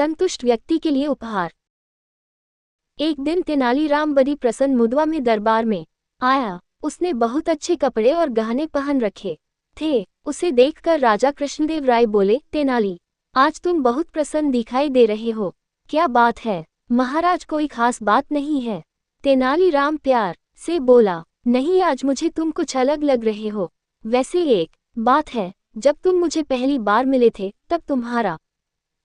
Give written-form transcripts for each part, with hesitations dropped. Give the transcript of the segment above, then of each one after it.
संतुष्ट व्यक्ति के लिए उपहार। एक दिन तेनालीराम बड़ी प्रसन्न मुद्रा में दरबार में आया। उसने बहुत अच्छे कपड़े और गहने पहन रखे थे। उसे देखकर राजा कृष्णदेव राय बोले, तेनाली, आज तुम बहुत प्रसन्न दिखाई दे रहे हो, क्या बात है? महाराज, कोई खास बात नहीं है। तेनालीराम प्यार से बोला, नहीं, आज मुझे तुम कुछ अलग लग रहे हो। वैसे एक बात है, जब तुम मुझे पहली बार मिले थे तब तुम्हारा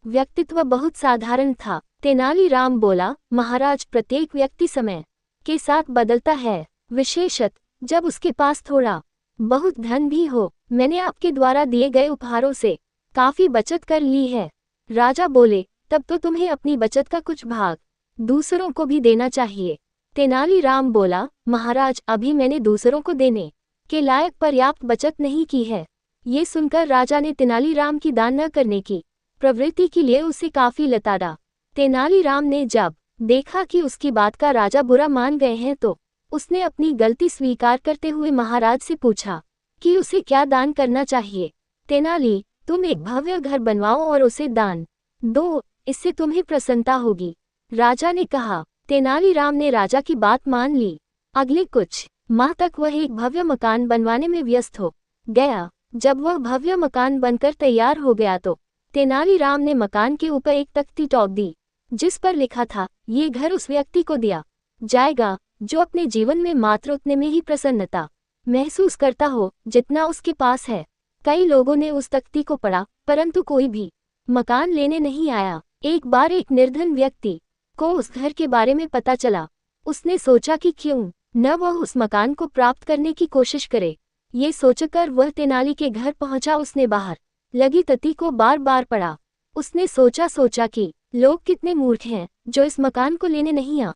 व्यक्तित्व बहुत साधारण था। तेनालीराम बोला, महाराज, प्रत्येक व्यक्ति समय के साथ बदलता है, विशेषतः जब उसके पास थोड़ा बहुत धन भी हो। मैंने आपके द्वारा दिए गए उपहारों से काफी बचत कर ली है। राजा बोले, तब तो तुम्हें अपनी बचत का कुछ भाग दूसरों को भी देना चाहिए। तेनालीराम बोला, महाराज, अभी मैंने दूसरों को देने के लायक पर्याप्त बचत नहीं की है। ये सुनकर राजा ने तेनालीराम की दान न करने की प्रवृत्ति के लिए उसे काफी लताड़ा। तेनालीराम ने जब देखा कि उसकी बात का राजा बुरा मान गए हैं तो उसने अपनी गलती स्वीकार करते हुए महाराज से पूछा कि उसे क्या दान करना चाहिए। तेनाली, तुम एक भव्य घर बनवाओ और उसे दान दो, इससे तुम्हें प्रसन्नता होगी। राजा ने कहा। तेनालीराम ने राजा की बात मान ली। अगले कुछ माह तक वह एक भव्य मकान बनवाने में व्यस्त हो गया। जब वह भव्य मकान बनकर तैयार हो गया तो तेनालीराम ने मकान के ऊपर एक तख्ती टोक दी, जिस पर लिखा था, ये घर उस व्यक्ति को दिया जाएगा जो अपने जीवन में मात्र उतने में ही प्रसन्नता महसूस करता हो जितना उसके पास है। कई लोगों ने उस तख्ती को पढ़ा, परंतु कोई भी मकान लेने नहीं आया। एक बार एक निर्धन व्यक्ति को उस घर के बारे में पता चला। उसने सोचा कि क्यों न वह उस मकान को प्राप्त करने की कोशिश करे। ये सोचकर वह तेनाली के घर पहुंचा। उसने बाहर लगी तख्ती को बार बार पढ़ा। उसने सोचा कि लोग कितने मूर्ख हैं जो इस मकान को लेने नहीं आ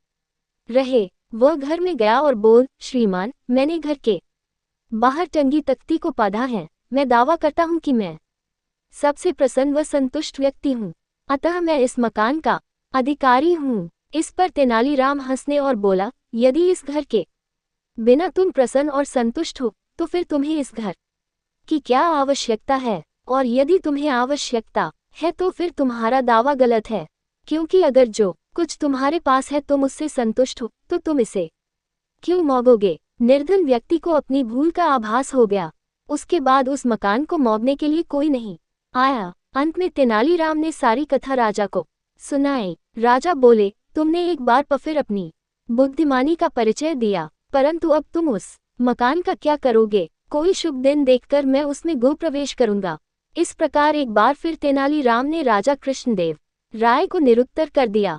रहे। वह घर में गया और बोल, श्रीमान, मैंने घर के बाहर टंगी तख्ती को पढ़ा है। मैं दावा करता हूँ कि मैं सबसे प्रसन्न व संतुष्ट व्यक्ति हूँ, अतः मैं इस मकान का अधिकारी हूँ। इस पर तेनालीराम हंसने और बोला, यदि इस घर के बिना तुम प्रसन्न और संतुष्ट हो तो फिर तुम्हें इस घर की क्या आवश्यकता है? और यदि तुम्हें आवश्यकता है तो फिर तुम्हारा दावा गलत है, क्योंकि अगर जो कुछ तुम्हारे पास है तुम उससे संतुष्ट हो तो तुम इसे क्यों मांगोगे? निर्धन व्यक्ति को अपनी भूल का आभास हो गया। उसके बाद उस मकान को मांगने के लिए कोई नहीं आया। अंत में तेनालीराम ने सारी कथा राजा को सुनाई। राजा बोले, तुमने एक बार फिर अपनी बुद्धिमानी का परिचय दिया, परंतु अब तुम उस मकान का क्या करोगे? कोई शुभ दिन देखकर मैं उसमें गो प्रवेश करूंगा। इस प्रकार एक बार फिर तेनालीराम ने राजा कृष्णदेव राय को निरुत्तर कर दिया।